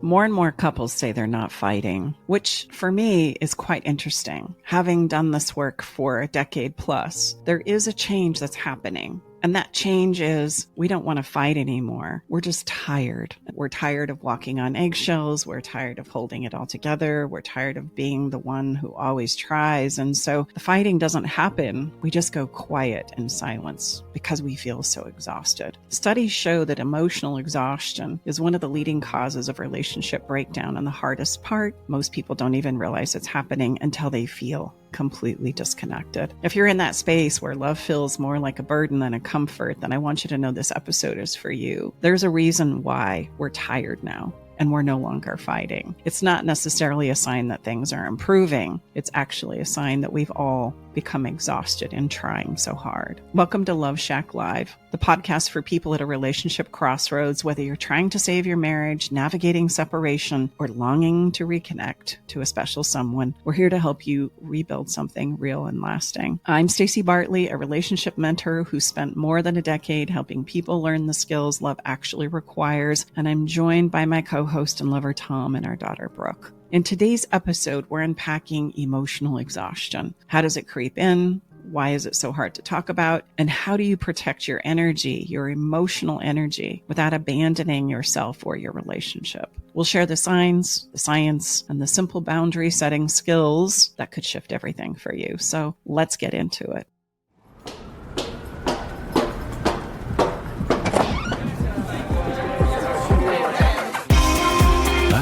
More and more couples say they're not fighting, which for me is quite interesting. Having done this work for a decade plus, there is a change that's happening. And that change is we don't want to fight anymore. We're just tired. We're tired of walking on eggshells. We're tired of holding it all together. We're tired of being the one who always tries. And so the fighting doesn't happen. We just go quiet in silence because we feel so exhausted. Studies show that emotional exhaustion is one of the leading causes of relationship breakdown. And the hardest part, most people don't even realize it's happening until they feel completely disconnected. If you're in that space where love feels more like a burden than a comfort, then I want you to know this episode is for you. There's a reason why we're tired now and we're no longer fighting. It's not necessarily a sign that things are improving. It's actually a sign that we've all become exhausted in trying so hard. Welcome to Love Shack Live, the podcast for people at a relationship crossroads, whether you're trying to save your marriage, navigating separation, or longing to reconnect to a special someone. We're here to help you rebuild something real and lasting. I'm Staci Bartley, a relationship mentor who spent more than a decade helping people learn the skills love actually requires, and I'm joined by my co-host and lover Tom and our daughter Brooke. In today's episode, we're unpacking emotional exhaustion. How does it creep in? Why is it so hard to talk about? And how do you protect your energy, your emotional energy, without abandoning yourself or your relationship? We'll share the signs, the science, and the simple boundary setting skills that could shift everything for you. So let's get into it.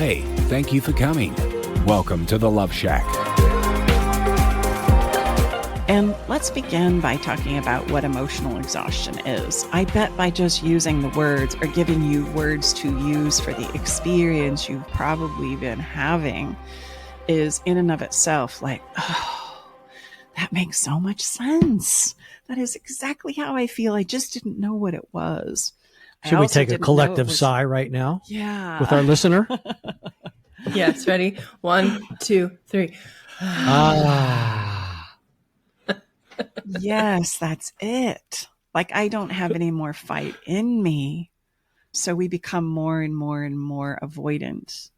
Hey, thank you for coming. Welcome to the Love Shack. And let's begin by talking about what emotional exhaustion is. I bet by just using the words or giving you words to use for the experience you've probably been having is in and of itself like, oh, that makes so much sense. That is exactly how I feel. I just didn't know what it was. Should we take a collective sigh right now? Yeah. With our listener? Yes, ready? 1, 2, 3. Yes, that's it. Like I don't have any more fight in me. So we become more and more and more avoidant,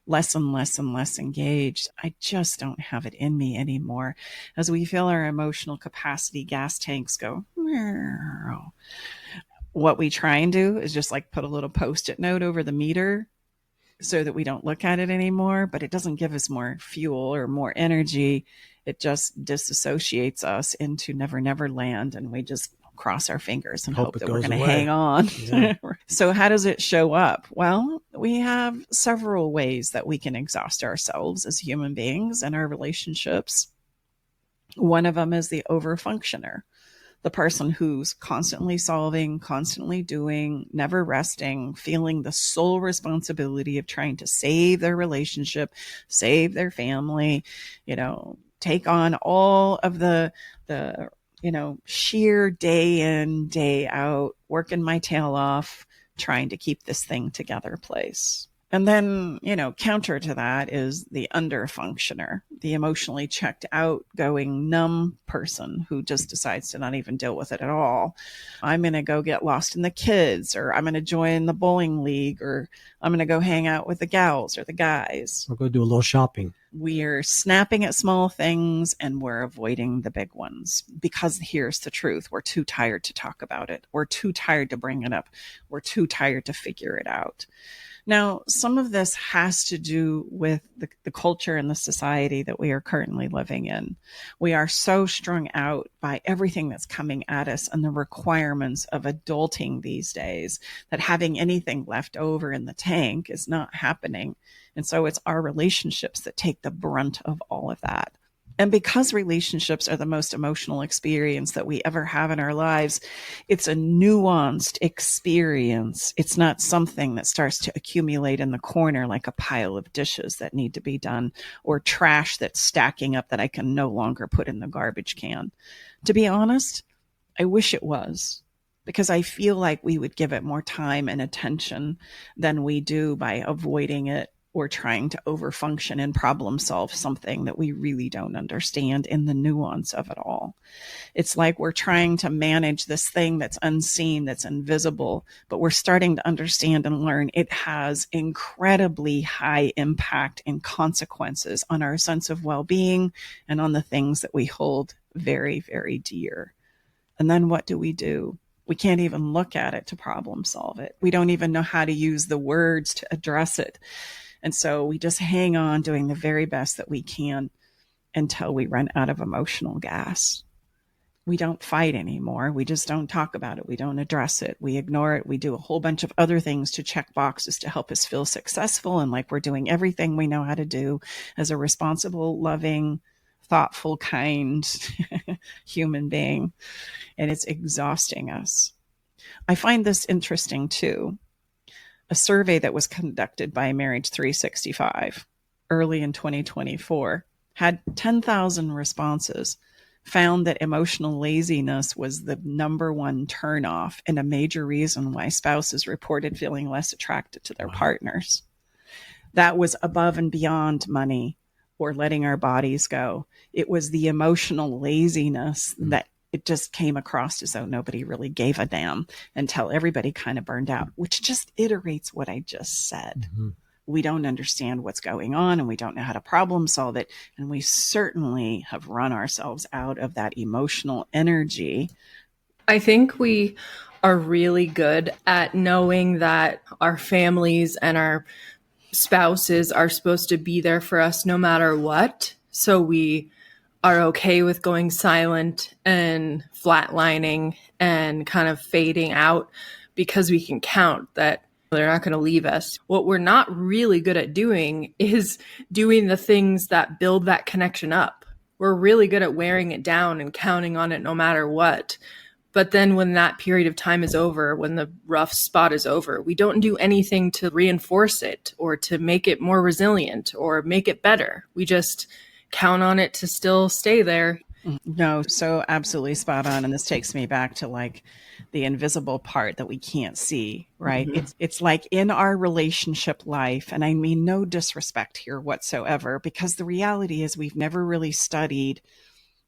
less and less and less engaged. I just don't have it in me anymore. As we feel our emotional capacity gas tanks go, meow. What we try and do is just like put a little Post-it note over the meter so that we don't look at it anymore, but it doesn't give us more fuel or more energy. It just disassociates us into never, never land. And we just cross our fingers and hope that we're going to hang on. Yeah. So how does it show up? Well, we have several ways that we can exhaust ourselves as human beings and our relationships. One of them is the overfunctioner. The person who's constantly solving, constantly doing, never resting, feeling the sole responsibility of trying to save their relationship, save their family, take on all of the sheer day in, day out, working my tail off, trying to keep this thing together place. And then, counter to that is the underfunctioner, the emotionally checked out, going numb person who just decides to not even deal with it at all. I'm going to go get lost in the kids, or I'm going to join the bowling league, or I'm going to go hang out with the gals or the guys. We'll go do a little shopping. We're snapping at small things and we're avoiding the big ones because here's the truth. We're too tired to talk about it. We're too tired to bring it up. We're too tired to figure it out. Now, some of this has to do with the culture and the society that we are currently living in. We are so strung out by everything that's coming at us and the requirements of adulting these days that having anything left over in the tank is not happening. And so it's our relationships that take the brunt of all of that. And because relationships are the most emotional experience that we ever have in our lives, it's a nuanced experience. It's not something that starts to accumulate in the corner like a pile of dishes that need to be done or trash that's stacking up that I can no longer put in the garbage can. To be honest, I wish it was, because I feel like we would give it more time and attention than we do by avoiding it or trying to overfunction and problem solve something that we really don't understand in the nuance of it all. It's like we're trying to manage this thing that's unseen, that's invisible, but we're starting to understand and learn it has incredibly high impact and consequences on our sense of well-being and on the things that we hold very, very dear. And then what do? We can't even look at it to problem solve it. We don't even know how to use the words to address it. And so we just hang on doing the very best that we can until we run out of emotional gas. We don't fight anymore. We just don't talk about it. We don't address it. We ignore it. We do a whole bunch of other things to check boxes to help us feel successful and like we're doing everything we know how to do as a responsible, loving, thoughtful, kind human being. And it's exhausting us. I find this interesting too. A survey that was conducted by Marriage 365 early in 2024 had 10,000 responses, found that emotional laziness was the number one turnoff and a major reason why spouses reported feeling less attracted to their partners. That was above and beyond money or letting our bodies go. It was the emotional laziness that it just came across as though nobody really gave a damn until everybody kind of burned out, which just iterates what I just said. Mm-hmm. We don't understand what's going on and we don't know how to problem solve it. And we certainly have run ourselves out of that emotional energy. I think we are really good at knowing that our families and our spouses are supposed to be there for us no matter what. So we are okay with going silent and flatlining and kind of fading out because we can count that they're not going to leave us. What we're not really good at doing is doing the things that build that connection up. We're really good at wearing it down and counting on it no matter what. But then when that period of time is over, when the rough spot is over, we don't do anything to reinforce it or to make it more resilient or make it better. We just count on it to still stay there. No, so absolutely spot on. And this takes me back to like the invisible part that we can't see, right? Mm-hmm. It's like in our relationship life, and I mean no disrespect here whatsoever, because the reality is we've never really studied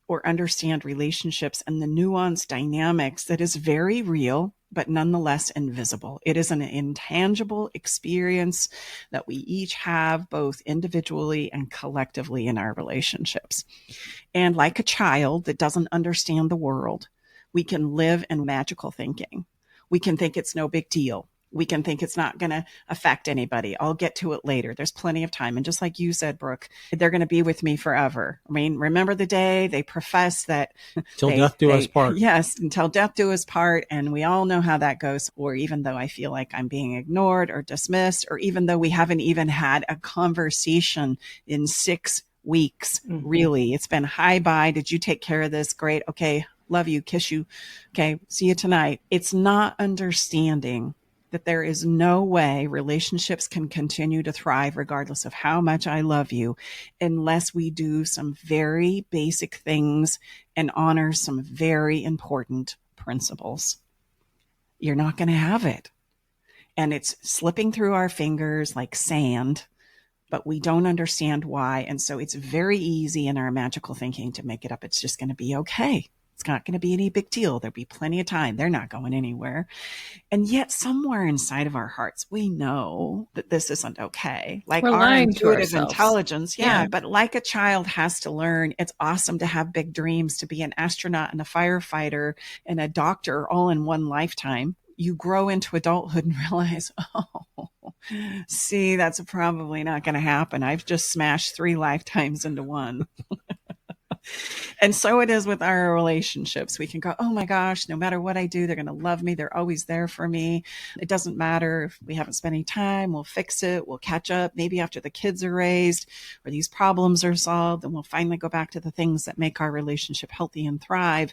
or understand relationships and the nuanced dynamics that is very real, but nonetheless invisible. It is an intangible experience that we each have both individually and collectively in our relationships. And like a child that doesn't understand the world, we can live in magical thinking. We can think it's no big deal. We can think it's not going to affect anybody. I'll get to it later. There's plenty of time. And just like you said, Brooke, they're going to be with me forever. I mean, remember the day they profess that till death do us part. Yes, until death do us part. And we all know how that goes. Or even though I feel like I'm being ignored or dismissed, or even though we haven't even had a conversation in 6 weeks, really, it's been hi, bye. Did you take care of this? Great. Okay. Love you. Kiss you. Okay. See you tonight. It's not understanding that there is no way relationships can continue to thrive regardless of how much I love you unless we do some very basic things and honor some very important principles. You're not going to have it. And it's slipping through our fingers like sand, but we don't understand why. And so it's very easy in our magical thinking to make it up. It's just going to be okay. It's not going to be any big deal. There'll be plenty of time. They're not going anywhere. And yet somewhere inside of our hearts, we know that this isn't okay. Like we're our intuitive intelligence. Yeah. But like a child has to learn, it's awesome to have big dreams, to be an astronaut and a firefighter and a doctor all in one lifetime. You grow into adulthood and realize, oh, see, that's probably not going to happen. I've just smashed 3 lifetimes into one. And so it is with our relationships. We can go, oh my gosh, no matter what I do, they're going to love me. They're always there for me. It doesn't matter if we haven't spent any time. We'll fix it. We'll catch up. Maybe after the kids are raised or these problems are solved, and we'll finally go back to the things that make our relationship healthy and thrive.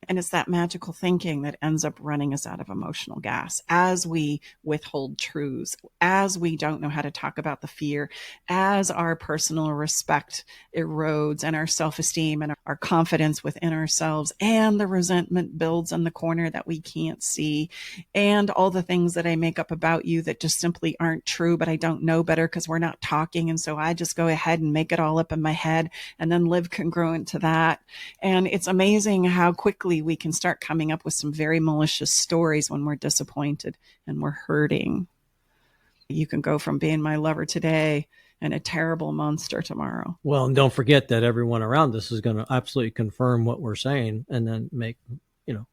And it's that magical thinking that ends up running us out of emotional gas as we withhold truths, as we don't know how to talk about the fear, as our personal respect erodes and our self-esteem and our confidence within ourselves, and the resentment builds in the corner that we can't see, and all the things that I make up about you that just simply aren't true, but I don't know better because we're not talking. And so I just go ahead and make it all up in my head and then live congruent to that. And it's amazing how quickly we can start coming up with some very malicious stories when we're disappointed and we're hurting. You can go from being my lover today and a terrible monster tomorrow. Well, and don't forget that everyone around us is going to absolutely confirm what we're saying and then make,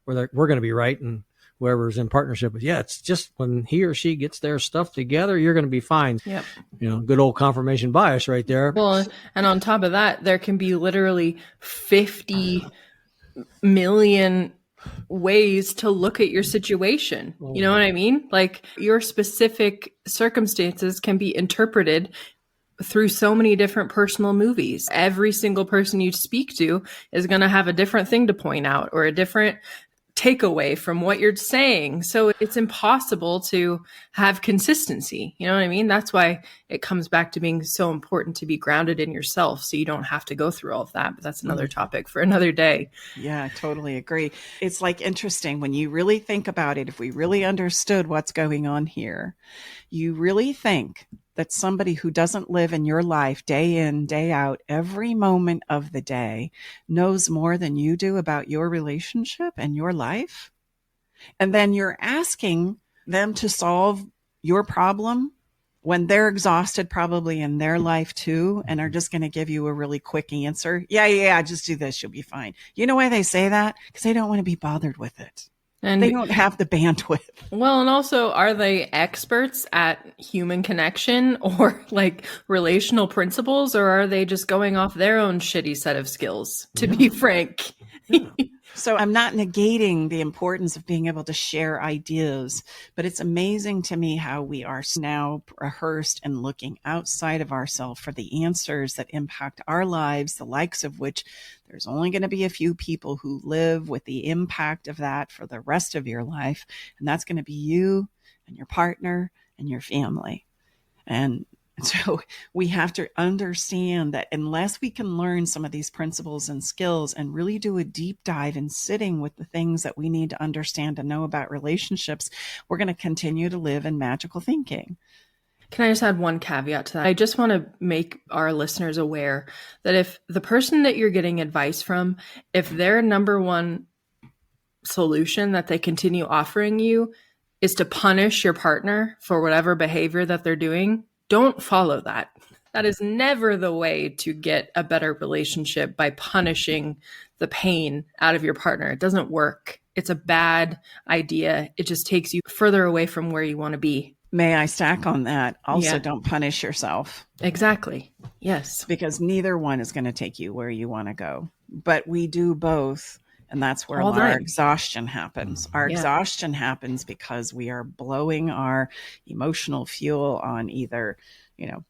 we're going to be right. And whoever's in partnership with, it's just when he or she gets their stuff together, you're going to be fine. Yep. Good old confirmation bias right there. Well, and on top of that, there can be literally 50 million ways to look at your situation. You know what I mean? Like, your specific circumstances can be interpreted through so many different personal movies. Every single person you speak to is going to have a different thing to point out or a different takeaway from what you're saying. So it's impossible to have consistency. You know what I mean? That's why it comes back to being so important to be grounded in yourself so you don't have to go through all of that. But that's another topic for another day. Yeah, I totally agree. It's like interesting when you really think about it. If we really understood what's going on here, you really think that somebody who doesn't live in your life day in, day out, every moment of the day knows more than you do about your relationship and your life. And then you're asking them to solve your problem when they're exhausted probably in their life too, and are just going to give you a really quick answer. Yeah, just do this. You'll be fine. You know why they say that? Because they don't want to be bothered with it. And they don't have the bandwidth. Well, and also, are they experts at human connection or like relational principles, or are they just going off their own shitty set of skills, to be frank? So I'm not negating the importance of being able to share ideas, but it's amazing to me how we are now rehearsed and looking outside of ourselves for the answers that impact our lives, the likes of which there's only going to be a few people who live with the impact of that for the rest of your life. And that's going to be you and your partner and your family. And so we have to understand that unless we can learn some of these principles and skills and really do a deep dive in sitting with the things that we need to understand and know about relationships, we're going to continue to live in magical thinking. Can I just add one caveat to that? I just want to make our listeners aware that if the person that you're getting advice from, if their number one solution that they continue offering you is to punish your partner for whatever behavior that they're doing, don't follow that. That is never the way to get a better relationship, by punishing the pain out of your partner. It doesn't work. It's a bad idea. It just takes you further away from where you want to be. May I stack on that? Also, Don't punish yourself. Exactly. Yes. Because neither one is going to take you where you want to go. But we do both. And that's where our exhaustion happens. Our exhaustion happens because we are blowing our emotional fuel on either,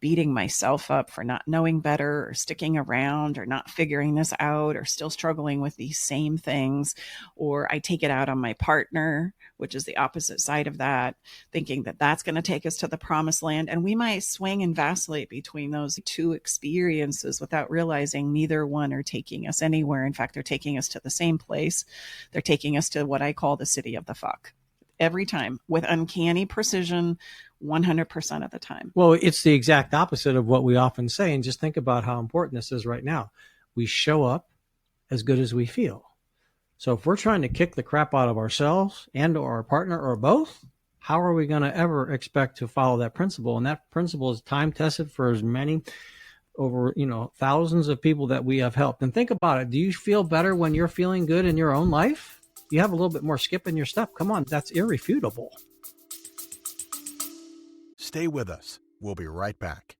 beating myself up for not knowing better or sticking around or not figuring this out or still struggling with these same things. Or I take it out on my partner, which is the opposite side of that, thinking that that's going to take us to the promised land. And we might swing and vacillate between those two experiences without realizing neither one are taking us anywhere. In fact, they're taking us to the same place. They're taking us to what I call the city of the fuck. Every time, with uncanny precision, 100% of the time. Well, it's the exact opposite of what we often say. And just think about how important this is right now. We show up as good as we feel. So if we're trying to kick the crap out of ourselves and or our partner or both, how are we going to ever expect to follow that principle? And that principle is time tested for as many over, thousands of people that we have helped. And think about it. Do you feel better when you're feeling good in your own life? You have a little bit more skip in your step. Come on, that's irrefutable. Stay with us. We'll be right back.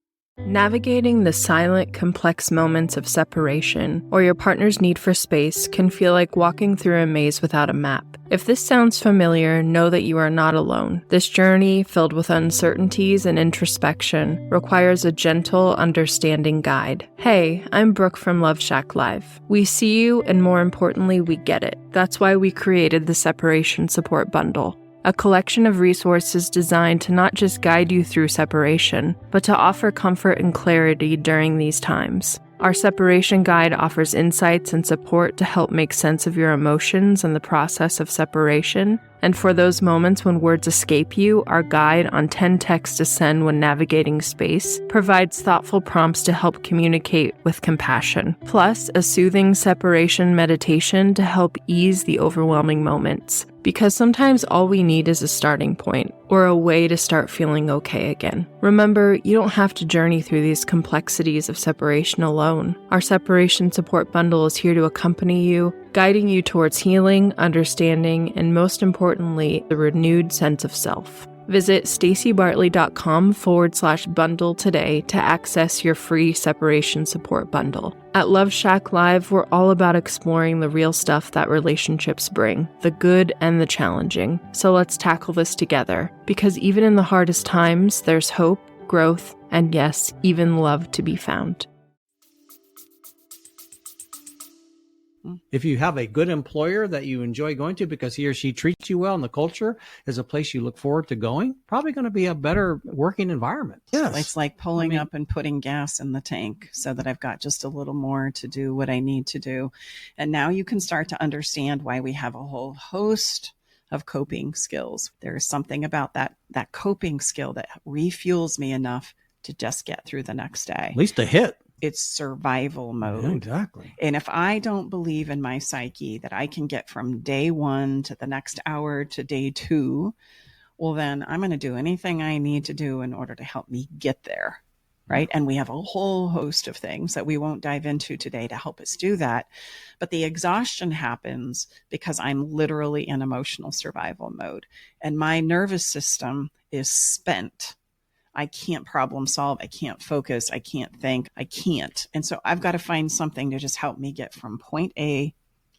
Navigating the silent, complex moments of separation or your partner's need for space can feel like walking through a maze without a map. If this sounds familiar, know that you are not alone. This journey, filled with uncertainties and introspection, requires a gentle, understanding guide. Hey, I'm Brooke from Love Shack Live. We see you, and more importantly, we get it. That's why we created the Separation Support Bundle. A collection of resources designed to not just guide you through separation, but to offer comfort and clarity during these times. Our separation guide offers insights and support to help make sense of your emotions and the process of separation. And for those moments when words escape you, our guide on 10 texts to send when navigating space provides thoughtful prompts to help communicate with compassion. Plus, a soothing separation meditation to help ease the overwhelming moments. Because sometimes all we need is a starting point or a way to start feeling okay again. Remember, you don't have to journey through these complexities of separation alone. Our separation support bundle is here to accompany you, guiding you towards healing, understanding, and most importantly, the renewed sense of self. Visit stacibartley.com/bundle today to access your free separation support bundle. At Love Shack Live, we're all about exploring the real stuff that relationships bring, the good and the challenging. So let's tackle this together, because even in the hardest times, there's hope, growth, and yes, even love to be found. If you have a good employer that you enjoy going to because he or she treats you well and the culture is a place you look forward to going, probably going to be a better working environment. Yes. It's like pulling up and putting gas in the tank so that I've got just a little more to do what I need to do. And now you can start to understand why we have a whole host of coping skills. There's something about that coping skill that refuels me enough to just get through the next day. At least a hit. It's survival mode. Yeah, exactly. And if I don't believe in my psyche that I can get from day 1 to the next hour to day 2, well, then I'm going to do anything I need to do in order to help me get there. Right. And we have a whole host of things that we won't dive into today to help us do that. But the exhaustion happens because I'm literally in emotional survival mode and my nervous system is spent. I can't problem solve. I can't focus. I can't think. I can't. And so I've got to find something to just help me get from point A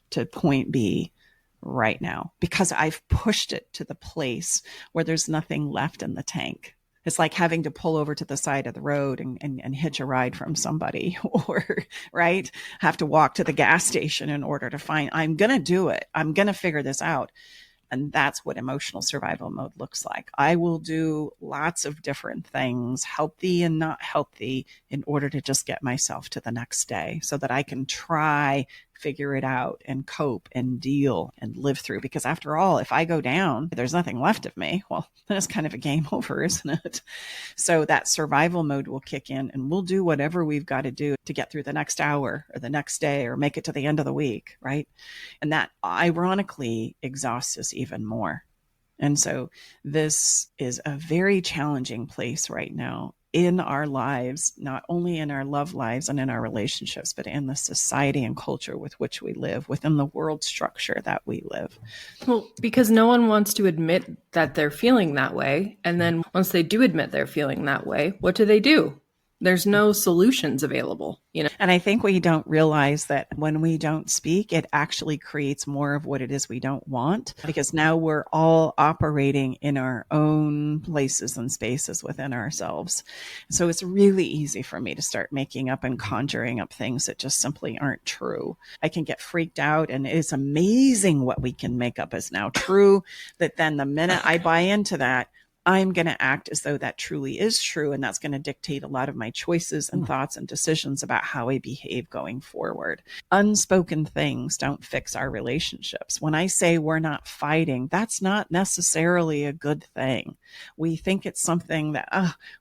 to point B right now because I've pushed it to the place where there's nothing left in the tank. It's like having to pull over to the side of the road and hitch a ride from somebody or, right, have to walk to the gas station in order to find, I'm going to do it. I'm going to figure this out. And that's what emotional survival mode looks like. I will do lots of different things, healthy and not healthy, in order to just get myself to the next day so that I can try, figure it out and cope and deal and live through. Because after all, if I go down, there's nothing left of me. Well, then it's kind of a game over, isn't it? So that survival mode will kick in and we'll do whatever we've got to do to get through the next hour or the next day or make it to the end of the week, right? And that ironically exhausts us even more. And so this is a very challenging place right now in our lives, not only in our love lives and in our relationships, but in the society and culture with which we live, within the world structure that we live. Well, because no one wants to admit that they're feeling that way. And then once they do admit they're feeling that way, what do? There's no solutions available, you know? And I think we don't realize that when we don't speak, it actually creates more of what it is we don't want, because now we're all operating in our own places and spaces within ourselves. So it's really easy for me to start making up and conjuring up things that just simply aren't true. I can get freaked out, and it's amazing what we can make up as now true, that then the minute I buy into that, I'm going to act as though that truly is true. And that's going to dictate a lot of my choices and thoughts and decisions about how I behave going forward. Unspoken things don't fix our relationships. When I say we're not fighting, that's not necessarily a good thing. We think it's something that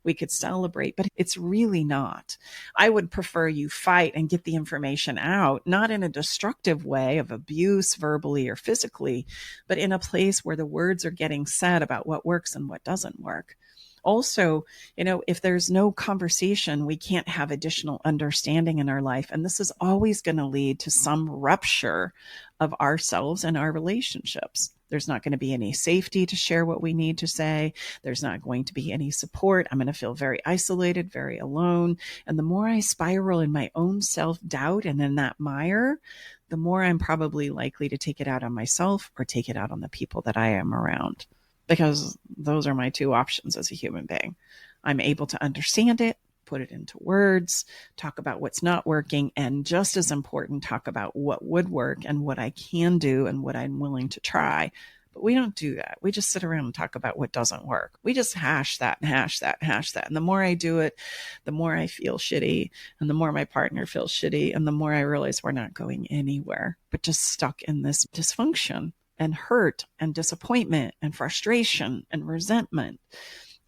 we could celebrate, but it's really not. I would prefer you fight and get the information out, not in a destructive way of abuse, verbally or physically, but in a place where the words are getting said about what works and what doesn't work. Also, if there's no conversation, we can't have additional understanding in our life. And this is always going to lead to some rupture of ourselves and our relationships. There's not going to be any safety to share what we need to say. There's not going to be any support. I'm going to feel very isolated, very alone. And the more I spiral in my own self-doubt and in that mire, the more I'm probably likely to take it out on myself or take it out on the people that I am around. Because those are my two options as a human being. I'm able to understand it, put it into words, talk about what's not working, and just as important, talk about what would work and what I can do and what I'm willing to try. But we don't do that. We just sit around and talk about what doesn't work. We just hash that and hash that and hash that. And the more I do it, the more I feel shitty, and the more my partner feels shitty, and the more I realize we're not going anywhere, but just stuck in this dysfunction and hurt and disappointment and frustration and resentment.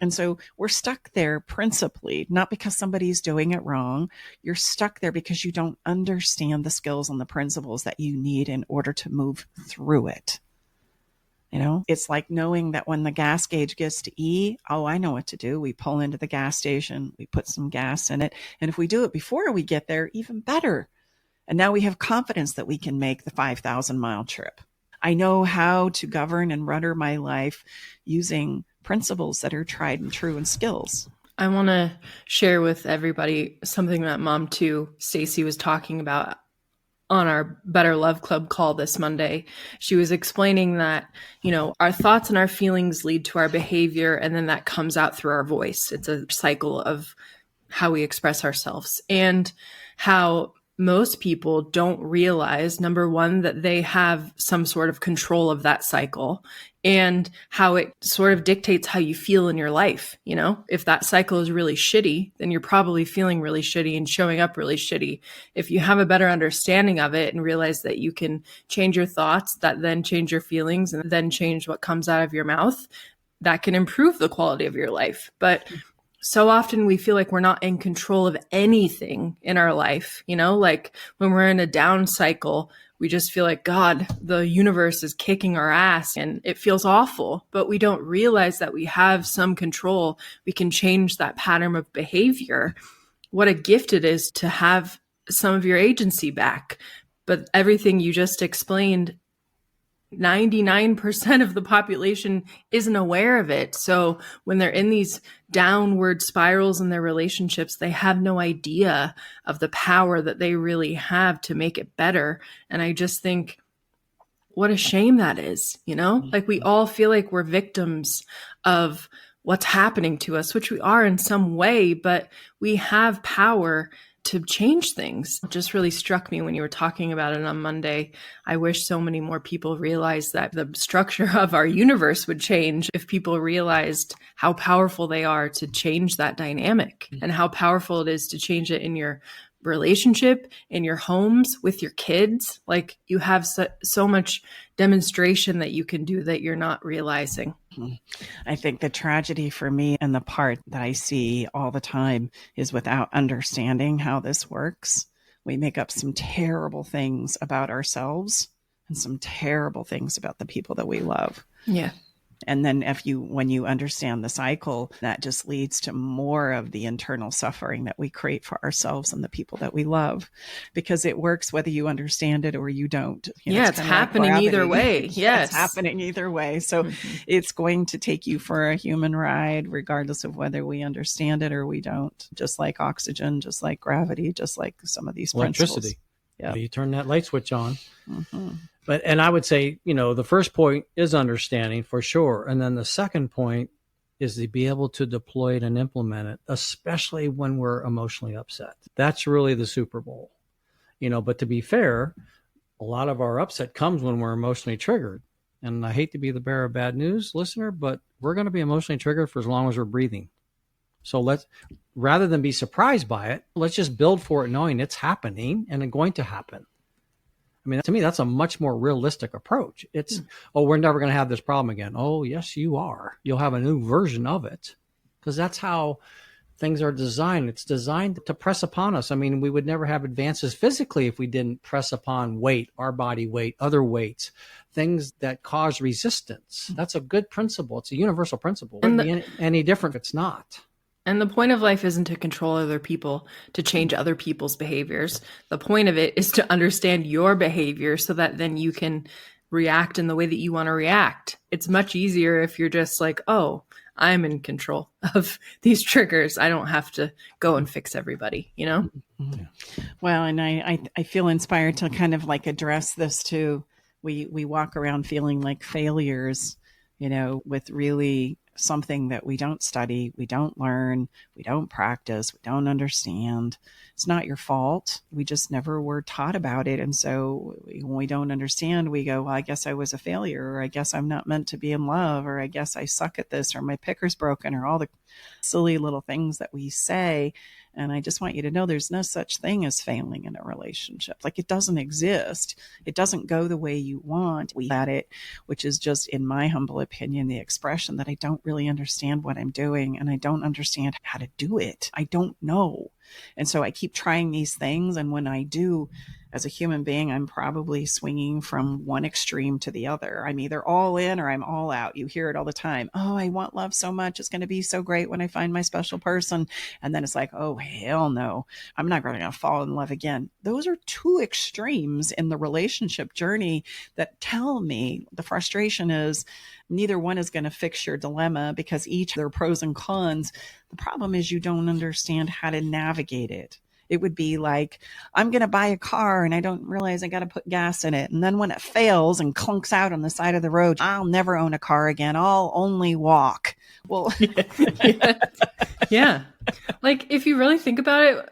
And so we're stuck there principally, not because somebody's doing it wrong. You're stuck there because you don't understand the skills and the principles that you need in order to move through it. It's like knowing that when the gas gauge gets to E, oh, I know what to do. We pull into the gas station, we put some gas in it. And if we do it before we get there, even better. And now we have confidence that we can make the 5,000-mile trip. I know how to govern and rudder my life using principles that are tried and true and skills. I want to share with everybody something that Mom 2, Staci, was talking about on our Better Love Club call this Monday. She was explaining that, our thoughts and our feelings lead to our behavior, and then that comes out through our voice. It's a cycle of how we express ourselves, and how most people don't realize, number one, that they have some sort of control of that cycle, and how it sort of dictates how you feel in your life. If that cycle is really shitty, then you're probably feeling really shitty and showing up really shitty. If you have a better understanding of it and realize that you can change your thoughts, that then change your feelings, and then change what comes out of your mouth, that can improve the quality of your life. But so often we feel like we're not in control of anything in our life. Like when we're in a down cycle, we just feel like, God, the universe is kicking our ass and it feels awful, but we don't realize that we have some control. We can change that pattern of behavior. What a gift it is to have some of your agency back. But everything you just explained, 99% of the population isn't aware of it. So when they're in these downward spirals in their relationships, they have no idea of the power that they really have to make it better. And I just think, what a shame that is, Like we all feel like we're victims of what's happening to us, which we are in some way, but we have power to change things. It just really struck me when you were talking about it on Monday. I wish so many more people realized that the structure of our universe would change if people realized how powerful they are to change that dynamic, and how powerful it is to change it in your relationship, in your homes, with your kids. Like you have so much demonstration that you can do that you're not realizing. I think the tragedy for me, and the part that I see all the time, is without understanding how this works, we make up some terrible things about ourselves and some terrible things about the people that we love. Yeah. And then when you understand the cycle, that just leads to more of the internal suffering that we create for ourselves and the people that we love, because it works whether you understand it or you don't. It's happening either way. Yes. It's happening either way. So it's going to take you for a human ride, regardless of whether we understand it or we don't, just like oxygen, just like gravity, just like some of these electricity. Yeah. You turn that light switch on. Mm-hmm. And I would say, the first point is understanding for sure. And then the second point is to be able to deploy it and implement it, especially when we're emotionally upset. That's really the Super Bowl, but to be fair, a lot of our upset comes when we're emotionally triggered. And I hate to be the bearer of bad news, listener, but we're going to be emotionally triggered for as long as we're breathing. So rather than be surprised by it, let's just build for it, knowing it's happening and it's going to happen. I mean, to me, that's a much more realistic approach. It's, we're never going to have this problem again. Oh, yes, you are. You'll have a new version of it, because that's how things are designed. It's designed to press upon us. I mean, we would never have advances physically if we didn't press upon weight, our body weight, other weights, things that cause resistance. That's a good principle. It's a universal principle. It wouldn't be any different if it's not. And the point of life isn't to control other people, to change other people's behaviors. The point of it is to understand your behavior so that then you can react in the way that you want to react. It's much easier if you're just like, oh, I'm in control of these triggers. I don't have to go and fix everybody, you know? Mm-hmm. Well, and I feel inspired to kind of like address this too. We walk around feeling like failures, you know, with really something that we don't study, we don't learn, we don't practice, we don't understand. It's not your fault. We just never were taught about it. And so when we don't understand, we go, well, I guess I was a failure, or I guess I'm not meant to be in love, or I guess I suck at this, or my picker's broken, or all the silly little things that we say. And I just want you to know there's no such thing as failing in a relationship. Like, it doesn't exist. It doesn't go the way you want. We at it, which is just, in my humble opinion, the expression that I don't really understand what I'm doing, and I don't understand how to do it. I don't know. And so I keep trying these things. And when I do, as a human being, I'm probably swinging from one extreme to the other. I'm either all in or I'm all out. You hear it all the time. Oh, I want love so much. It's going to be so great when I find my special person. And then it's like, oh, hell no, I'm not going to fall in love again. Those are two extremes in the relationship journey that tell me the frustration is neither one is going to fix your dilemma, because each their pros and cons. The problem is you don't understand how to navigate it. It would be like, I'm going to buy a car and I don't realize I got to put gas in it. And then when it fails and clunks out on the side of the road, I'll never own a car again. I'll only walk. Well, yeah. Like, if you really think about it,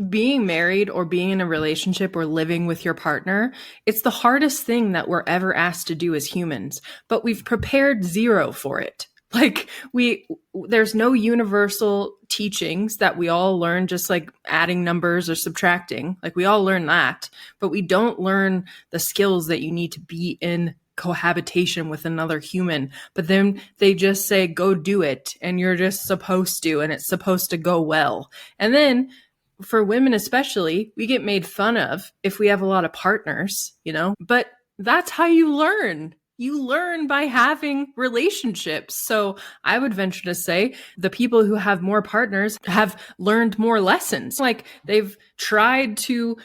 being married or being in a relationship or living with your partner, it's the hardest thing that we're ever asked to do as humans, but we've prepared zero for it. Like, there's no universal teachings that we all learn, just like adding numbers or subtracting. Like, we all learn that, but we don't learn the skills that you need to be in cohabitation with another human. But then they just say, go do it. And you're just supposed to, and it's supposed to go well. And then for women, especially, we get made fun of if we have a lot of partners, you know, but that's how you learn. You learn by having relationships. So I would venture to say the people who have more partners have learned more lessons. Like, they've tried to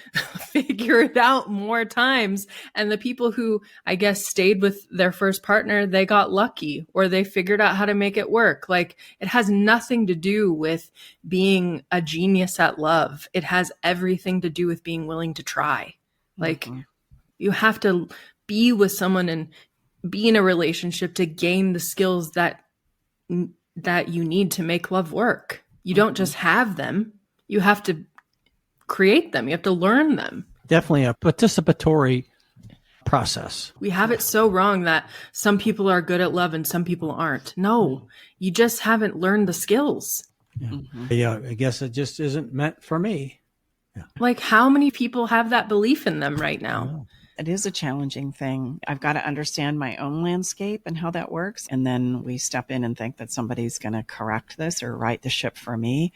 figure it out more times. And the people who, I guess, stayed with their first partner, they got lucky, or they figured out how to make it work. Like, it has nothing to do with being a genius at love. It has everything to do with being willing to try. Like, you have to be with someone and be in a relationship to gain the skills that you need to make love work. You don't just have them. You have to create them. You have to learn them. Definitely a participatory process. We have it so wrong that some people are good at love and some people aren't. No, you just haven't learned the skills. Yeah, I guess it just isn't meant for me. Yeah. Like, how many people have that belief in them right now? It is a challenging thing. I've got to understand my own landscape and how that works. And then we step in and think that somebody's going to correct this or right the ship for me.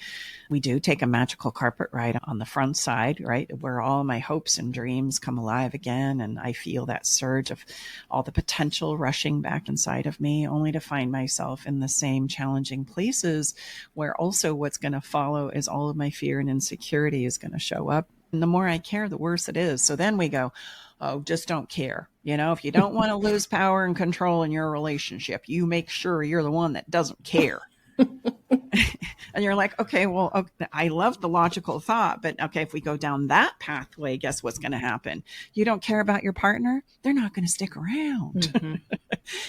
We do take a magical carpet ride on the front side, right, where all my hopes and dreams come alive again. And I feel that surge of all the potential rushing back inside of me, only to find myself in the same challenging places where also what's going to follow is all of my fear and insecurity is going to show up. And the more I care, the worse it is. So then we go, oh, just don't care. You know, if you don't want to lose power and control in your relationship, you make sure you're the one that doesn't care. And you're like, okay, well, okay, I love the logical thought, but okay, if we go down that pathway, guess what's going to happen? You don't care about your partner. They're not going to stick around.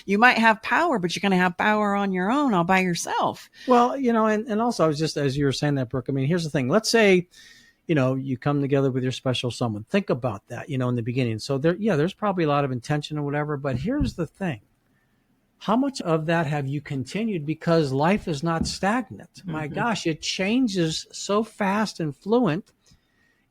You might have power, but you're going to have power on your own, all by yourself. Well, you know, and also I was just, as you were saying that, Brooke, I mean, here's the thing. Let's say, you know, you come together with your special someone. Think about that, you know, in the beginning. So there's probably a lot of intention or whatever, but here's the thing. How much of that have you continued? Because life is not stagnant. My gosh, it changes so fast and fluent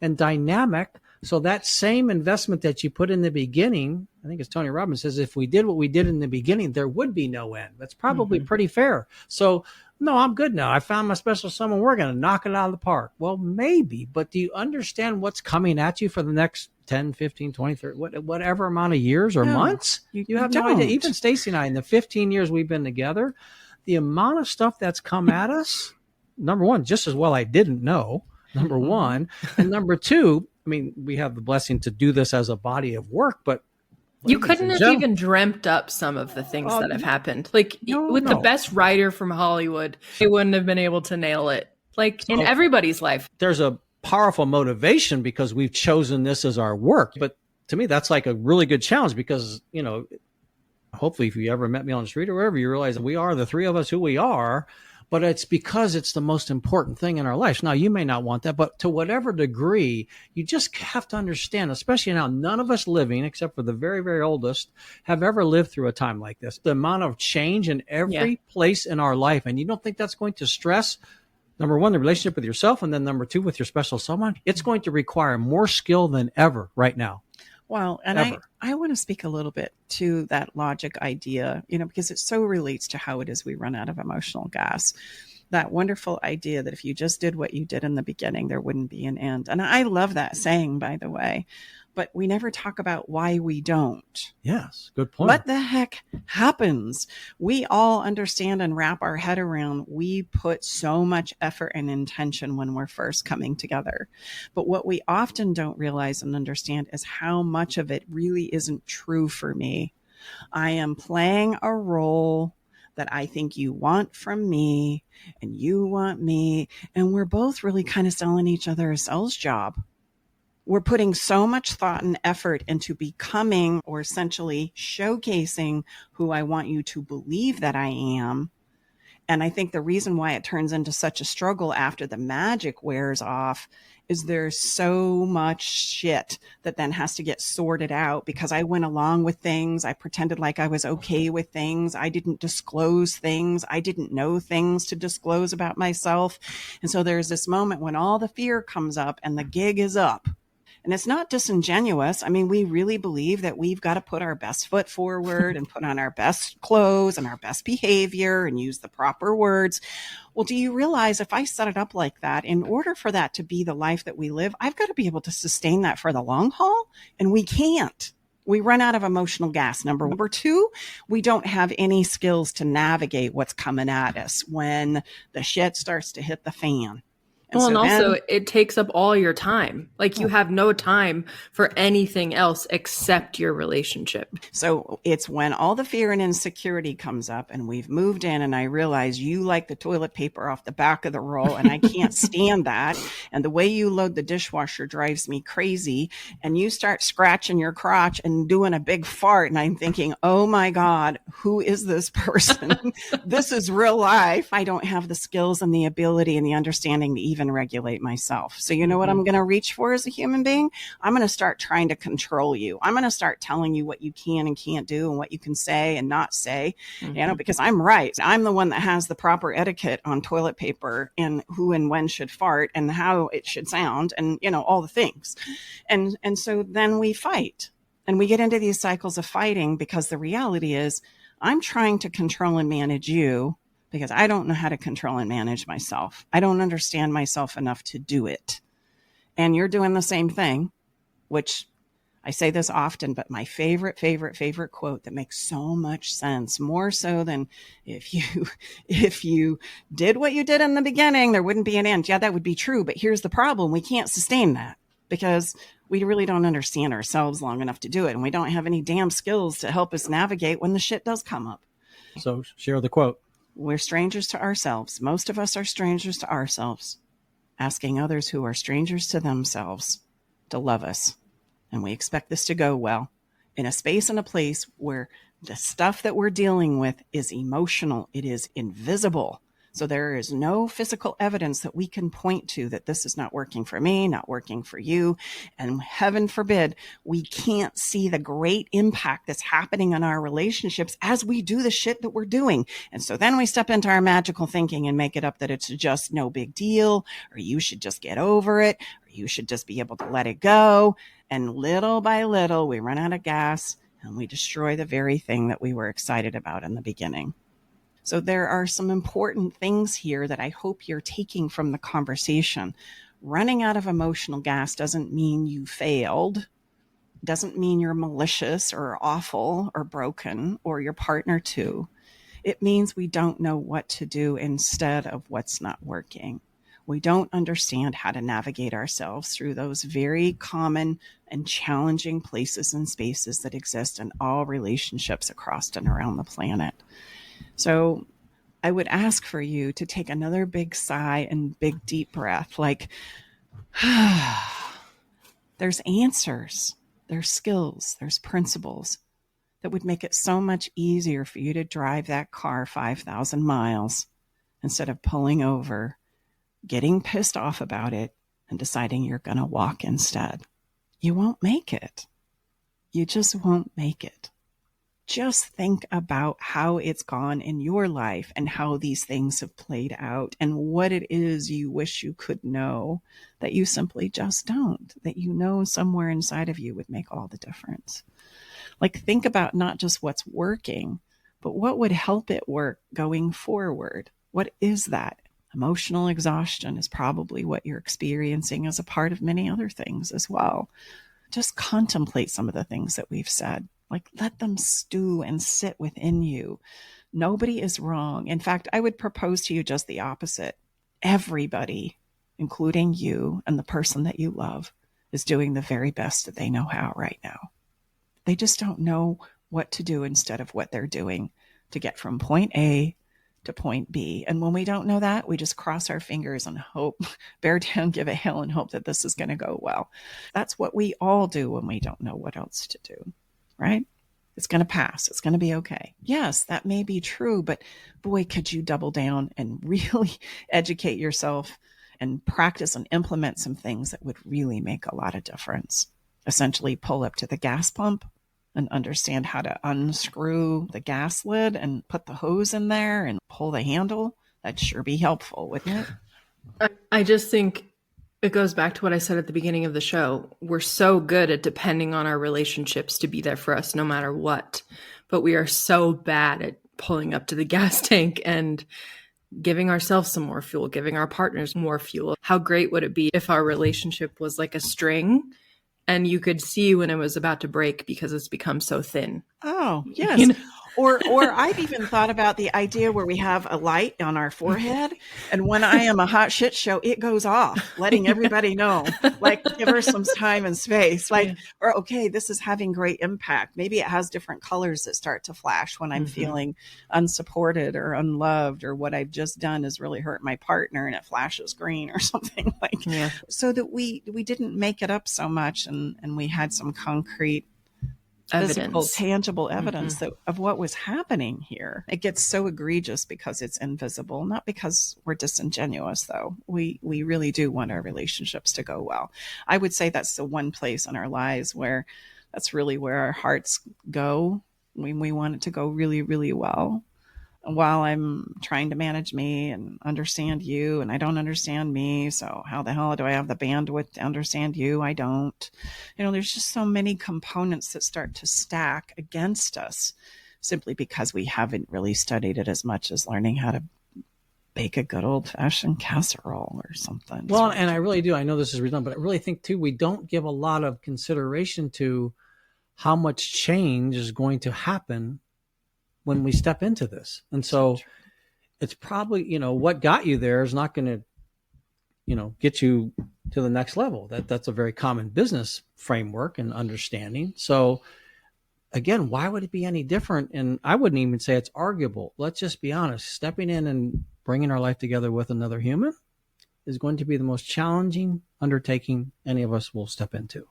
and dynamic. So that same investment that you put in the beginning, I think as Tony Robbins says, if we did what we did in the beginning, there would be no end. That's probably pretty fair. So No, I'm good now. I found my special someone. We're going to knock it out of the park. Well, maybe, but do you understand what's coming at you for the next 10, 15, 20, 30, whatever amount of years or months? You have no idea. Even Staci and I, in the 15 years we've been together, the amount of stuff that's come at us, number one, just as well I didn't know, number one. And number two, I mean, we have the blessing to do this as a body of work, but you couldn't have even dreamt up some of the things that have happened. Like the best writer from Hollywood, they wouldn't have been able to nail it. Like in everybody's life. There's a powerful motivation because we've chosen this as our work. But to me, that's like a really good challenge because, you know, hopefully if you ever met me on the street or wherever, you realize that we are the three of us who we are. But it's because it's the most important thing in our lives. Now, you may not want that, but to whatever degree, you just have to understand, especially now, none of us living, except for the very, very oldest, have ever lived through a time like this. The amount of change in every place in our life. And you don't think that's going to stress, number one, the relationship with yourself, and then number two, with your special someone. It's going to require more skill than ever right now. Well, and I want to speak a little bit to that logic idea, you know, because it so relates to how it is we run out of emotional gas. That wonderful idea that if you just did what you did in the beginning, there wouldn't be an end. And I love that saying, by the way, but we never talk about why we don't. Yes, good point. What the heck happens? We all understand and wrap our head around. We put so much effort and intention when we're first coming together. But what we often don't realize and understand is how much of it really isn't true for me. I am playing a role that I think you want from me and you want me. And we're both really kind of selling each other a sales job. We're putting so much thought and effort into becoming or essentially showcasing who I want you to believe that I am. And I think the reason why it turns into such a struggle after the magic wears off is there's so much shit that then has to get sorted out because I went along with things. I pretended like I was okay with things. I didn't disclose things. I didn't know things to disclose about myself. And so there's this moment when all the fear comes up and the gig is up. And it's not disingenuous. I mean, we really believe that we've got to put our best foot forward and put on our best clothes and our best behavior and use the proper words. Well, do you realize if I set it up like that, in order for that to be the life that we live, I've got to be able to sustain that for the long haul? And we can't. We run out of emotional gas. Number two, we don't have any skills to navigate what's coming at us when the shit starts to hit the fan. And also it takes up all your time. Like you have no time for anything else except your relationship. So it's when all the fear and insecurity comes up and we've moved in and I realize you like the toilet paper off the back of the roll and I can't stand that. And the way you load the dishwasher drives me crazy. And you start scratching your crotch and doing a big fart. And I'm thinking, oh my God, who is this person? This is real life. I don't have the skills and the ability and the understanding to even regulate myself. So you know what I'm going to reach for as a human being? I'm going to start trying to control you. I'm going to start telling you what you can and can't do and what you can say and not say, you know, because I'm right. I'm the one that has the proper etiquette on toilet paper and who and when should fart and how it should sound and, you know, all the things. And so then we fight and we get into these cycles of fighting because the reality is I'm trying to control and manage you because I don't know how to control and manage myself. I don't understand myself enough to do it. And you're doing the same thing, which I say this often, but my favorite quote that makes so much sense, more so than if you did what you did in the beginning, there wouldn't be an end. Yeah, that would be true. But here's the problem. We can't sustain that because we really don't understand ourselves long enough to do it. And we don't have any damn skills to help us navigate when the shit does come up. So share the quote. We're strangers to ourselves. Most of us are strangers to ourselves, asking others who are strangers to themselves to love us. And we expect this to go well in a space and a place where the stuff that we're dealing with is emotional. It is invisible. So there is no physical evidence that we can point to that this is not working for me, not working for you. And heaven forbid, we can't see the great impact that's happening in our relationships as we do the shit that we're doing. And so then we step into our magical thinking and make it up that it's just no big deal, or you should just get over it, or you should just be able to let it go. And little by little, we run out of gas and we destroy the very thing that we were excited about in the beginning. So there are some important things here that I hope you're taking from the conversation. Running out of emotional gas doesn't mean you failed, doesn't mean you're malicious or awful or broken, or your partner too. It means we don't know what to do instead of what's not working. We don't understand how to navigate ourselves through those very common and challenging places and spaces that exist in all relationships across and around the planet. So I would ask for you to take another big sigh and big deep breath, like, there's answers, there's skills, there's principles that would make it so much easier for you to drive that car 5,000 miles instead of pulling over, getting pissed off about it, and deciding you're going to walk instead. You won't make it. You just won't make it. Just think about how it's gone in your life and how these things have played out and what it is you wish you could know that you simply just don't, that you know somewhere inside of you would make all the difference. Like, think about not just what's working, but what would help it work going forward. What is that? Emotional exhaustion is probably what you're experiencing as a part of many other things as well. Just contemplate some of the things that we've said. Like, let them stew and sit within you. Nobody is wrong. In fact, I would propose to you just the opposite. Everybody, including you and the person that you love, is doing the very best that they know how right now. They just don't know what to do instead of what they're doing to get from point A to point B. And when we don't know that, we just cross our fingers and hope, bear down, give a hail, and hope that this is going to go well. That's what we all do when we don't know what else to do, right? It's going to pass. It's going to be okay. Yes, that may be true, but boy, could you double down and really educate yourself and practice and implement some things that would really make a lot of difference. Essentially, pull up to the gas pump and understand how to unscrew the gas lid and put the hose in there and pull the handle. That'd sure be helpful, wouldn't it? I just think it goes back to what I said at the beginning of the show. We're so good at depending on our relationships to be there for us no matter what. But we are so bad at pulling up to the gas tank and giving ourselves some more fuel, giving our partners more fuel. How great would it be if our relationship was like a string and you could see when it was about to break because it's become so thin? Oh, yes. Or I've even thought about the idea where we have a light on our forehead, and when I am a hot shit show, it goes off, letting everybody know, like, give her some time and space, like, or okay, this is having great impact. Maybe it has different colors that start to flash when I'm feeling unsupported or unloved, or what I've just done has really hurt my partner and it flashes green or something, like, so that we didn't make it up so much, and we had some concrete physical, tangible evidence of what was happening here. It gets so egregious because it's invisible, not because we're disingenuous, though. We really do want our relationships to go well. I would say that's the one place in our lives where that's really where our hearts go when we want it to go really, really well. While I'm trying to manage me and understand you, and I don't understand me, so how the hell do I have the bandwidth to understand you? I don't. There's just so many components that start to stack against us simply because we haven't really studied it as much as learning how to bake a good old-fashioned casserole or something. Well, and I really do. I know this is redundant, but I really think, too, we don't give a lot of consideration to how much change is going to happen when we step into this. And so it's probably, what got you there is not going to, get you to the next level. That's a very common business framework and understanding. So again, why would it be any different? And I wouldn't even say it's arguable. Let's just be honest. Stepping in and bringing our life together with another human is going to be the most challenging undertaking any of us will step into.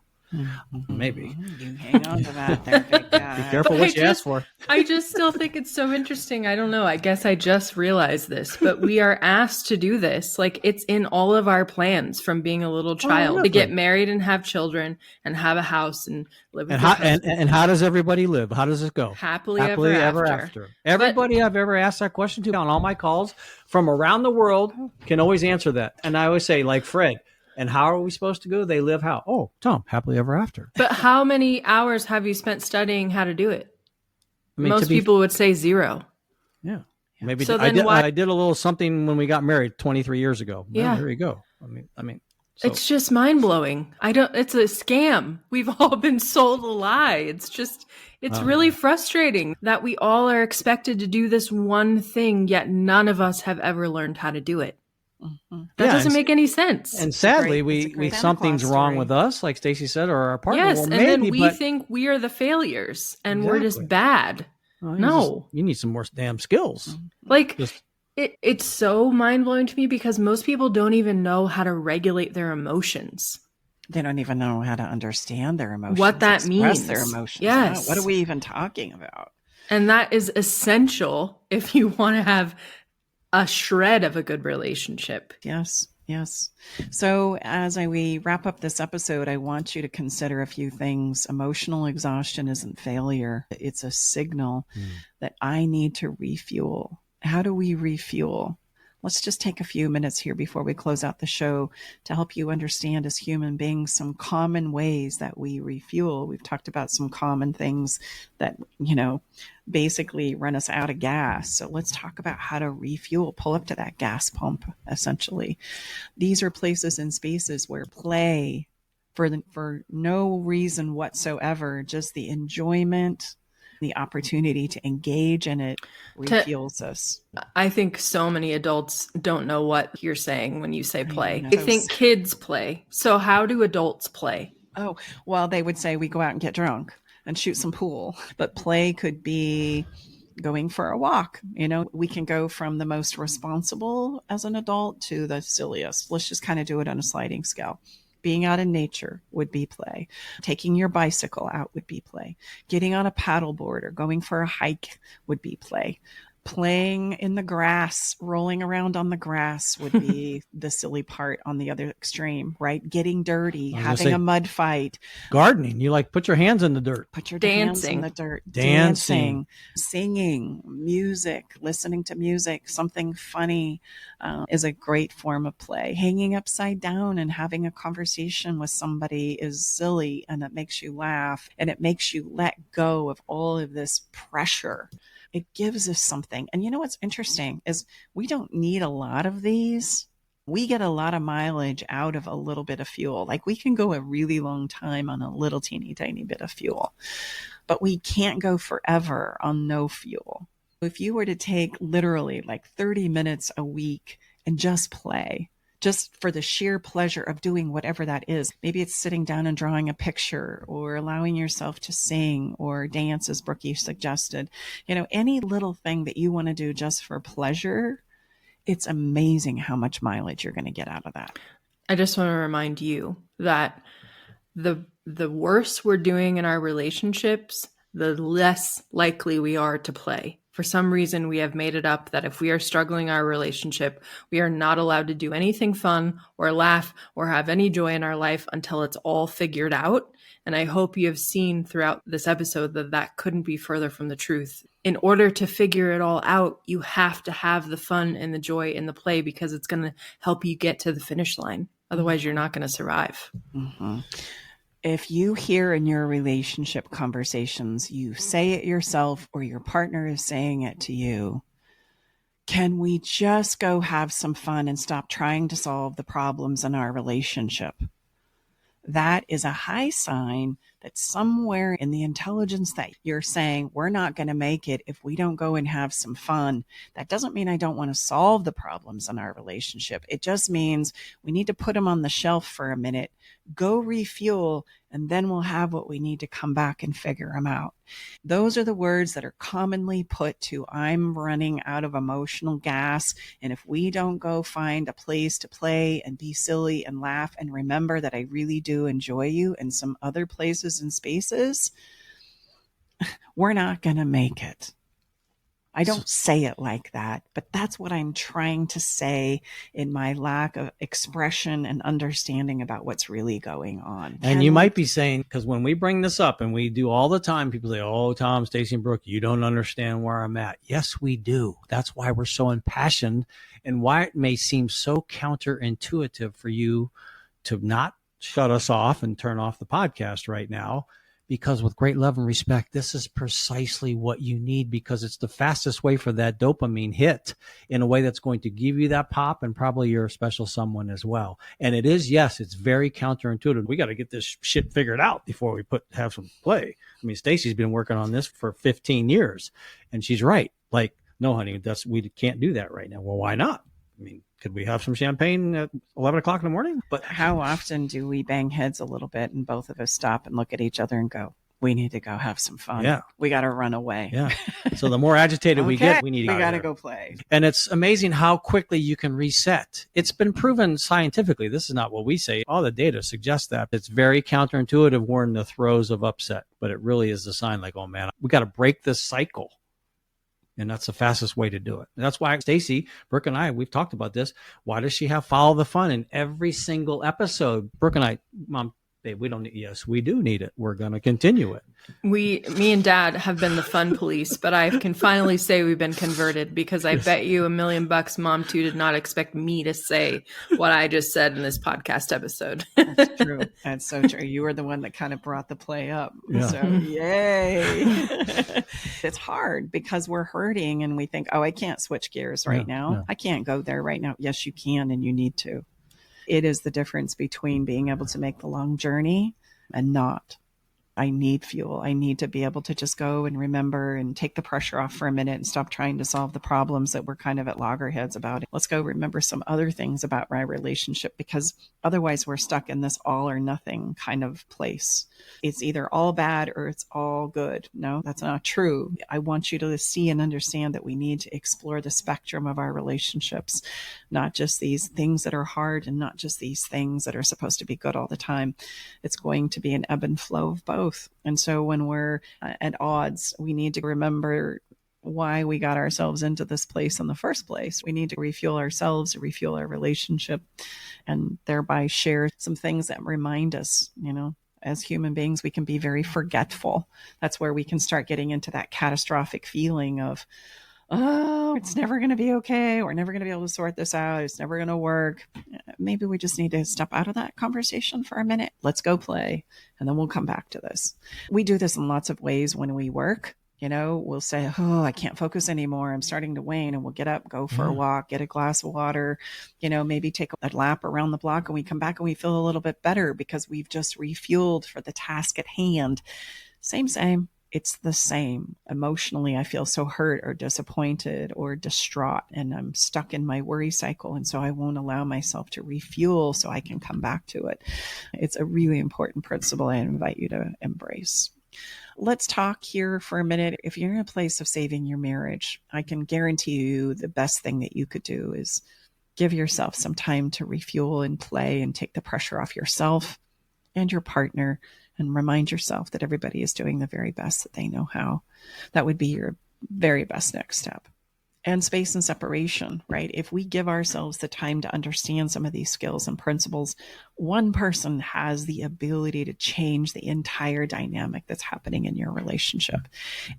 Maybe. You hang on to that there, big guy. Be careful what you ask for. I just still think it's so interesting. I don't know. I guess I just realized this, but we are asked to do this. Like, it's in all of our plans from being a little child to get married and have children and have a house and live with and how does everybody live? How does it go? Happily ever after. Everybody I've ever asked that question to on all my calls from around the world can always answer that. And I always say, like Fred, and how are we supposed to go? They live how? Oh, Tom, happily ever after. But how many hours have you spent studying how to do it? Most people would say 0. Yeah. Maybe So I then why? did a little something when we got married 23 years ago. Well, Yeah. there you go. I mean, so, It's just mind blowing. It's a scam. We've all been sold a lie. It's really frustrating that we all are expected to do this one thing, yet none of us have ever learned how to do it. Mm-hmm. That doesn't make any sense. And sadly, it's a great something's Santa Claus wrong story. with us, like Staci said, or our partner. Yes, Well, and maybe, then we but think we are the failures and we're just Exactly. bad. well, you need some more damn skills. Like Just- it's so mind blowing to me because most people don't even know how to regulate their emotions. They don't even know how to understand their emotions. What that express means. their emotions. Yes. What are we even talking about? And that is essential if you want to have a shred of a good relationship. Yes. Yes. So as we wrap up this episode, I want you to consider a few things. Emotional exhaustion isn't failure. It's a signal that I need to refuel. How do we refuel? Let's just take a few minutes here before we close out the show to help you understand as human beings some common ways that we refuel. We've talked about some common things that, basically run us out of gas. So let's talk about how to refuel, pull up to that gas pump, essentially. These are places and spaces where play, for no reason whatsoever, just the enjoyment, the opportunity to engage in it refuels us. I think so many adults don't know what you're saying when you say play. know. They think kids play. So how do adults play? Oh, well, they would say we go out and get drunk and shoot some pool. But play could be going for a walk. We can go from the most responsible as an adult to the silliest. Let's just kind of do it on a sliding scale. Being out in nature would be play. Taking your bicycle out would be play. Getting on a paddleboard or going for a hike would be play. Playing in the grass, rolling around on the grass would be the silly part on the other extreme, right? Getting dirty, having a mud fight. Gardening, you put your hands in the dirt. Put your hands Dancing. in the dirt. Dancing. Singing, music, listening to music, something funny is a great form of play. Hanging upside down and having a conversation with somebody is silly, and it makes you laugh, and it makes you let go of all of this pressure. It gives us something. And what's interesting is we don't need a lot of these. We get a lot of mileage out of a little bit of fuel. Like we can go a really long time on a little teeny tiny bit of fuel, but we can't go forever on no fuel. If you were to take literally 30 minutes a week and just play, just for the sheer pleasure of doing whatever that is. Maybe it's sitting down and drawing a picture or allowing yourself to sing or dance, as Brooke suggested. Any little thing that you want to do just for pleasure, it's amazing how much mileage you're going to get out of that. I just want to remind you that the worse we're doing in our relationships, the less likely we are to play. For some reason, we have made it up that if we are struggling in our relationship, we are not allowed to do anything fun or laugh or have any joy in our life until it's all figured out. And I hope you have seen throughout this episode that couldn't be further from the truth. In order to figure it all out, you have to have the fun and the joy in the play because it's going to help you get to the finish line. Otherwise, you're not going to survive. Mm-hmm. If you hear in your relationship conversations, you say it yourself or your partner is saying it to you, can we just go have some fun and stop trying to solve the problems in our relationship? That is a high sign that somewhere in the intelligence that you're saying, we're not going to make it if we don't go and have some fun. That doesn't mean I don't want to solve the problems in our relationship. It just means we need to put them on the shelf for a minute, go refuel, and then we'll have what we need to come back and figure them out. Those are the words that are commonly put to I'm running out of emotional gas. And if we don't go find a place to play and be silly and laugh and remember that I really do enjoy you and some other places and spaces, we're not going to make it. I don't say it like that, but that's what I'm trying to say in my lack of expression and understanding about what's really going on. And you might be saying, because when we bring this up and we do all the time, people say, oh, Tom, Staci, and Brooke, you don't understand where I'm at. Yes, we do. That's why we're so impassioned and why it may seem so counterintuitive for you to not shut us off and turn off the podcast right now, because with great love and respect, this is precisely what you need, because it's the fastest way for that dopamine hit in a way that's going to give you that pop and probably your special someone as well. And it is, yes, it's very counterintuitive. We got to get this shit figured out before we have some play. I mean, Staci's been working on this for 15 years and she's right. Like, no, honey, we can't do that right now. Well, why not? I mean, could we have some champagne at 11 o'clock in the morning? But how often do we bang heads a little bit and both of us stop and look at each other and go, we need to go have some fun. Yeah. We got to run away. Yeah. So the more agitated we get, we got to go play. And it's amazing how quickly you can reset. It's been proven scientifically. This is not what we say. All the data suggests that. It's very counterintuitive. We're in the throes of upset, but it really is a sign like, oh man, we got to break this cycle. And that's the fastest way to do it. And that's why Staci, Brooke and I, we've talked about this. Why does she have Follow the Fun in every single episode? Brooke and I, Mom, babe, we don't need, yes, we do need it. We're going to continue it. Me and Dad have been the fun police, but I can finally say we've been converted, because I bet you $1 million Mom too did not expect me to say what I just said in this podcast episode. That's true. That's so true. You were the one that kind of brought the play up. Yeah. So yay. It's hard because we're hurting and we think, oh, I can't switch gears right now. Yeah. I can't go there right now. Yes, you can, and you need to. It is the difference between being able to make the long journey and not. I need fuel. I need to be able to just go and remember and take the pressure off for a minute and stop trying to solve the problems that we're kind of at loggerheads about. Let's go remember some other things about my relationship, because otherwise we're stuck in this all or nothing kind of place. It's either all bad or it's all good. No, that's not true. I want you to see and understand that we need to explore the spectrum of our relationships, not just these things that are hard and not just these things that are supposed to be good all the time. It's going to be an ebb and flow of both. And so when we're at odds, we need to remember why we got ourselves into this place in the first place. We need to refuel ourselves, refuel our relationship, and thereby share some things that remind us, as human beings, we can be very forgetful. That's where we can start getting into that catastrophic feeling of, oh, it's never going to be okay. We're never going to be able to sort this out. It's never going to work. Maybe we just need to step out of that conversation for a minute. Let's go play. And then we'll come back to this. We do this in lots of ways when we work. We'll say, oh, I can't focus anymore. I'm starting to wane. And we'll get up, go for a walk, get a glass of water, maybe take a lap around the block, and we come back and we feel a little bit better because we've just refueled for the task at hand. Same. It's the same. Emotionally, I feel so hurt or disappointed or distraught, and I'm stuck in my worry cycle. And so I won't allow myself to refuel so I can come back to it. It's a really important principle I invite you to embrace. Let's talk here for a minute. If you're in a place of saving your marriage, I can guarantee you the best thing that you could do is give yourself some time to refuel and play and take the pressure off yourself and your partner, and remind yourself that everybody is doing the very best that they know how. That would be your very best next step. And space and separation, right? If we give ourselves the time to understand some of these skills and principles, one person has the ability to change the entire dynamic that's happening in your relationship.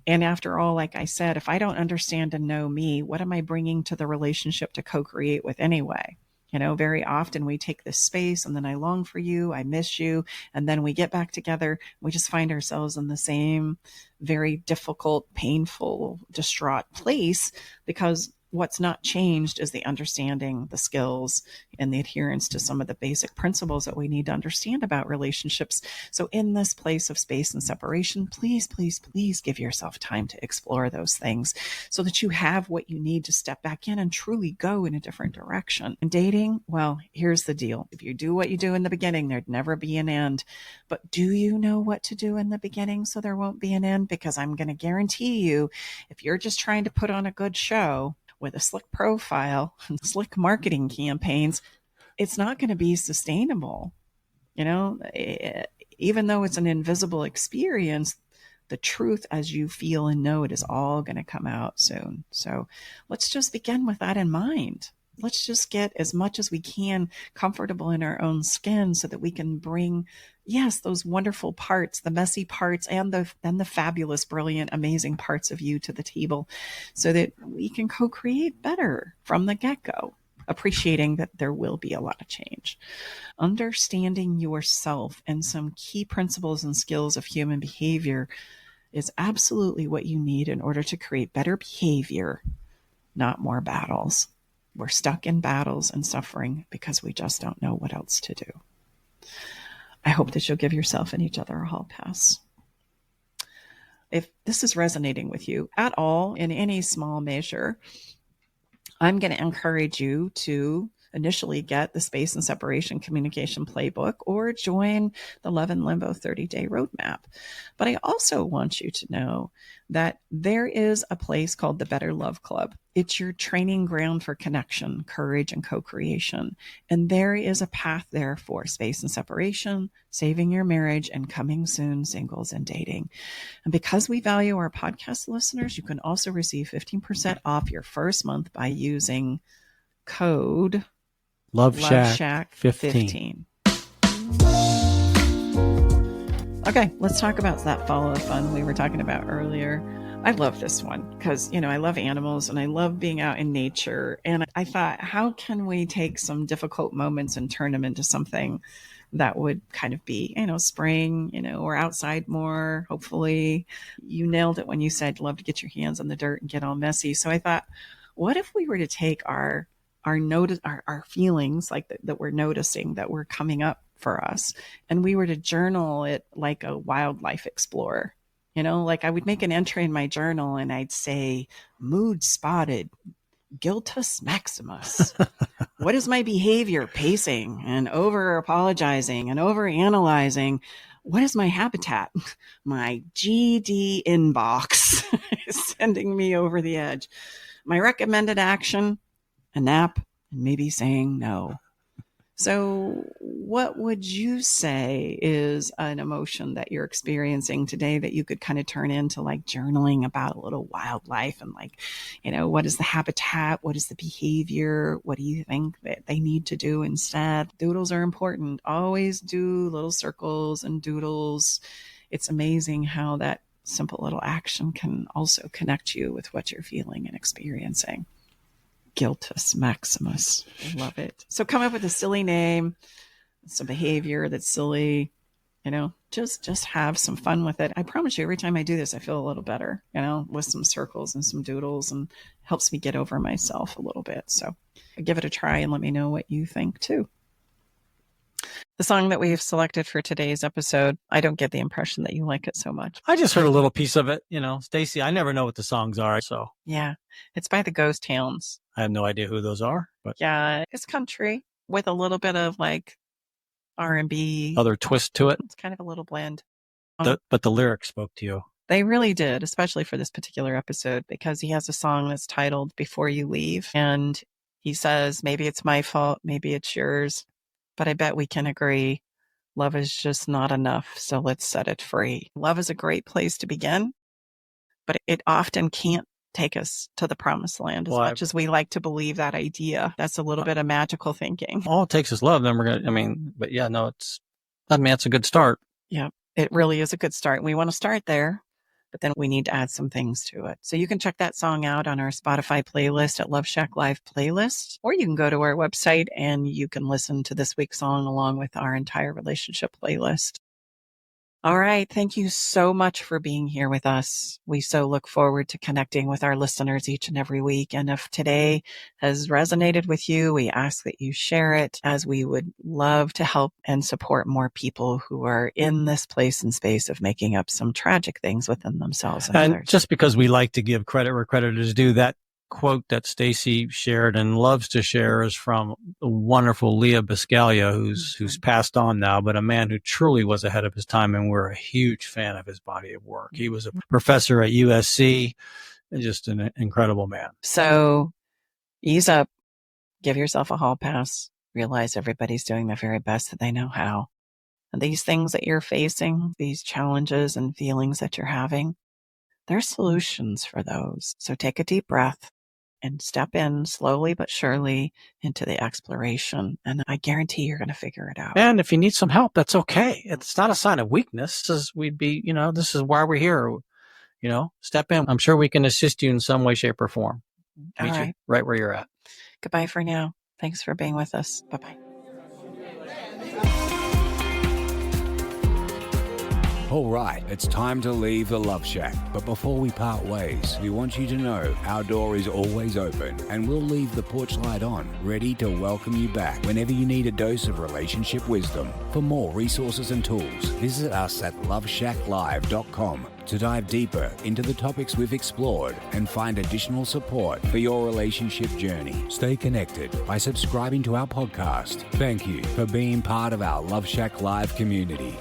And after all, like I said, if I don't understand and know me, what am I bringing to the relationship to co-create with anyway? Very often we take this space and then I long for you, I miss you, and then we get back together. We just find ourselves in the same very difficult, painful, distraught place because what's not changed is the understanding, the skills, and the adherence to some of the basic principles that we need to understand about relationships. So in this place of space and separation, please, please, please give yourself time to explore those things so that you have what you need to step back in and truly go in a different direction. And dating, well, here's the deal. If you do what you do in the beginning, there'd never be an end. But do you know what to do in the beginning so there won't be an end? Because I'm going to guarantee you, if you're just trying to put on a good show with a slick profile and slick marketing campaigns, it's not going to be sustainable. Even though it's an invisible experience, the truth as you feel and know it is all going to come out soon. So let's just begin with that in mind. Let's just get as much as we can comfortable in our own skin so that we can bring, yes, those wonderful parts, the messy parts, and the fabulous, brilliant, amazing parts of you to the table so that we can co-create better from the get-go. appreciating that there will be a lot of change. Understanding yourself and some key principles and skills of human behavior is absolutely what you need in order to create better behavior, not more battles. We're stuck in battles and suffering because we just don't know what else to do. I hope that you'll give yourself and each other a hall pass. If this is resonating with you at all in any small measure, I'm going to encourage you to initially get the Space and Separation Communication Playbook or join the Love in Limbo 30-day roadmap. But I also want you to know that there is a place called the Better Love Club. It's your training ground for connection, courage, and co-creation. And there is a path there for space and separation, saving your marriage, and coming soon, singles and dating. And because we value our podcast listeners, you can also receive 15% off your first month by using code Love Shack 15. Okay, let's talk about that follow fun we were talking about earlier. I love this one because, I love animals and I love being out in nature. And I thought, how can we take some difficult moments and turn them into something that would kind of be, spring, or outside more, hopefully. You nailed it when you said love to get your hands on the dirt and get all messy. So I thought, what if we were to take our feelings that we're noticing that were coming up for us, and we were to journal it like a wildlife explorer. I would make an entry in my journal and I'd say, mood spotted, guiltus maximus. What is my behavior? Pacing and over apologizing and over analyzing. What is my habitat? My GD inbox is sending me over the edge. My recommended action, a nap, and maybe saying no. So what would you say is an emotion that you're experiencing today that you could kind of turn into like journaling about a little wildlife and what is the habitat? What is the behavior? What do you think that they need to do instead? Doodles are important. Always do little circles and doodles. It's amazing how that simple little action can also connect you with what you're feeling and experiencing. Guiltus maximus. Love it. So come up with a silly name, some behavior that's silly, just have some fun with it. I promise you, every time I do this, I feel a little better, with some circles and some doodles, and helps me get over myself a little bit. So give it a try and let me know what you think too. The song that we've selected for today's episode, I don't get the impression that you like it so much. I just heard a little piece of it. Staci, I never know what the songs are. So yeah, it's by the Ghost Hounds. I have no idea who those are, but yeah, it's country with a little bit of like R&B. Other twist to it. It's kind of a little blend. But the lyrics spoke to you. They really did, especially for this particular episode, because he has a song that's titled Before You Leave. And he says, maybe it's my fault, maybe it's yours, but I bet we can agree love is just not enough. So let's set it free. Love is a great place to begin, but it often can't take us to the promised land as much as we like to believe that idea. That's a little bit of magical thinking. All it takes is love. Then we're going to, but yeah, no, it's a good start. Yeah, it really is a good start. We want to start there, but then we need to add some things to it. So you can check that song out on our Spotify playlist at Love Shack Live playlist, or you can go to our website and you can listen to this week's song along with our entire relationship playlist. All right. Thank you so much for being here with us. We so look forward to connecting with our listeners each and every week. And if today has resonated with you, we ask that you share it, as we would love to help and support more people who are in this place and space of making up some tragic things within themselves. And others. Just because we like to give credit where credit is due, that quote that Staci shared and loves to share is from the wonderful Leah Biscaglia, who's passed on now, but a man who truly was ahead of his time, and we're a huge fan of his body of work. He was a professor at USC and just an incredible man. So ease up, give yourself a hall pass, realize everybody's doing the very best that they know how. And these things that you're facing, these challenges and feelings that you're having, there's solutions for those. So take a deep breath and step in slowly but surely into the exploration. And I guarantee you're going to figure it out. And if you need some help, that's okay. It's not a sign of weakness. This is why we're here. Step in. I'm sure we can assist you in some way, shape, or form. Meet you right where you're at. Goodbye for now. Thanks for being with us. Bye-bye. All right, it's time to leave the Love Shack. But before we part ways, we want you to know our door is always open and we'll leave the porch light on, ready to welcome you back whenever you need a dose of relationship wisdom. For more resources and tools, visit us at loveshacklive.com to dive deeper into the topics we've explored and find additional support for your relationship journey. Stay connected by subscribing to our podcast. Thank you for being part of our Love Shack Live community.